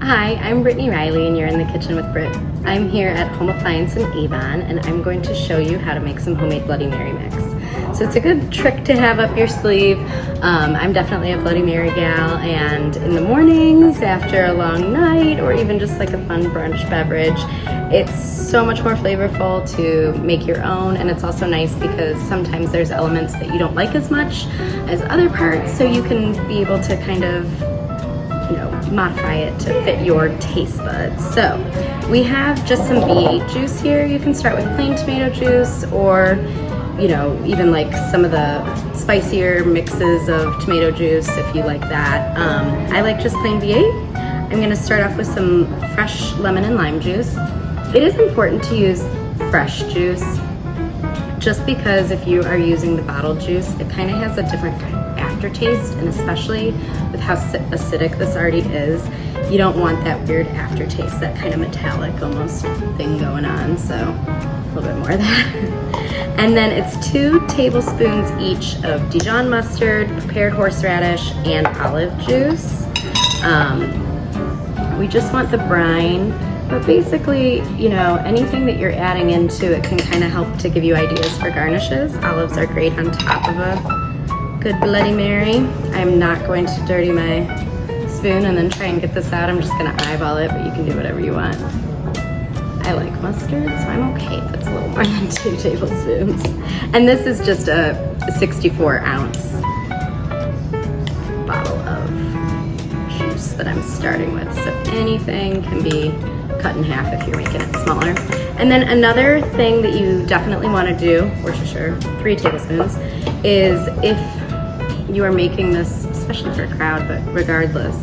Hi, I'm Brittany Riley and you're in the kitchen with Britt. I'm here at Home Appliance in Avon and I'm going to show you how to make some homemade Bloody Mary mix. So it's a good trick to have up your sleeve. I'm definitely a Bloody Mary gal, and in the mornings after a long night or even just like a fun brunch beverage, it's so much more flavorful to make your own, and it's also nice because sometimes there's elements that you don't like as much as other parts, so you can be able to kind of modify it to fit your taste buds. So we have just some V8 juice here. You can start with plain tomato juice, or even like some of the spicier mixes of tomato juice if you like that. I like just plain V8. I'm gonna start off with some fresh lemon and lime juice. It is important to use fresh juice just because if you are using the bottled juice, it kind of has a different aftertaste, and especially with how acidic this already is, you don't want that weird aftertaste, that kind of metallic almost thing going on, so a little bit more of that. And then it's 2 tablespoons each of Dijon mustard, prepared horseradish, and olive juice. We just want the brine, but basically, anything that you're adding into it can kind of help to give you ideas for garnishes. Olives are great on top of a good Bloody Mary. I'm not going to dirty my spoon and then try and get this out. I'm just gonna eyeball it, but you can do whatever you want. I like mustard, so I'm okay if it's a little more than 2 tablespoons. And this is just a 64-ounce bottle of juice that I'm starting with. So anything can be cut in half if you're making it smaller. And then another thing that you definitely want to do, Worcestershire, 3 tablespoons, is if you are making this, especially for a crowd, but regardless,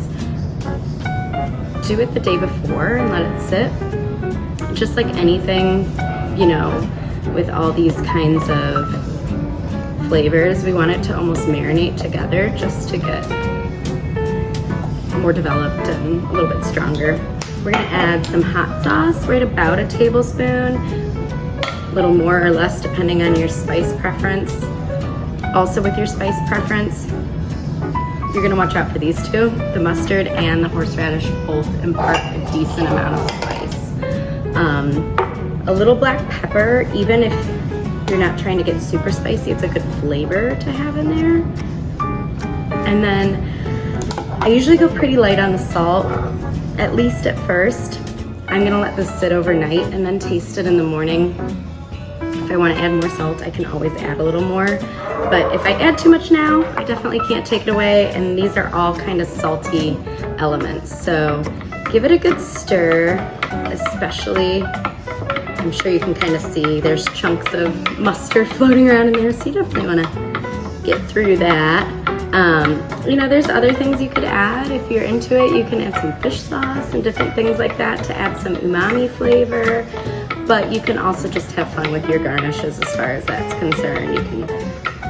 do it the day before and let it sit. Just like anything, with all these kinds of flavors, we want it to almost marinate together just to get more developed and a little bit stronger. We're gonna add some hot sauce, right about a tablespoon, a little more or less depending on your spice preference. Also with your spice preference, you're gonna watch out for these 2. The mustard and the horseradish both impart a decent amount of spice. A little black pepper, even if you're not trying to get super spicy, it's a good flavor to have in there. And then I usually go pretty light on the salt, at least at first. I'm gonna let this sit overnight and then taste it in the morning. If I wanna add more salt, I can always add a little more. But if I add too much now, I definitely can't take it away, and these are all kind of salty elements. So give it a good stir, especially, I'm sure you can kind of see there's chunks of mustard floating around in there, so you definitely wanna get through that. There's other things you could add if you're into it. You can add some fish sauce and different things like that to add some umami flavor, but you can also just have fun with your garnishes as far as that's concerned. You can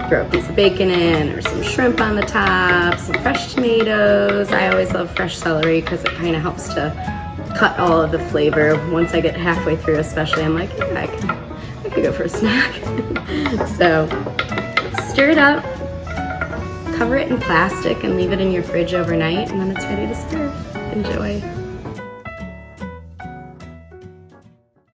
throw a piece of bacon in, or some shrimp on the top, some fresh tomatoes. I always love fresh celery because it kind of helps to cut all of the flavor. Once I get halfway through especially, I'm like, yeah, I could go for a snack. So stir it up, cover it in plastic and leave it in your fridge overnight, and then it's ready to serve. Enjoy.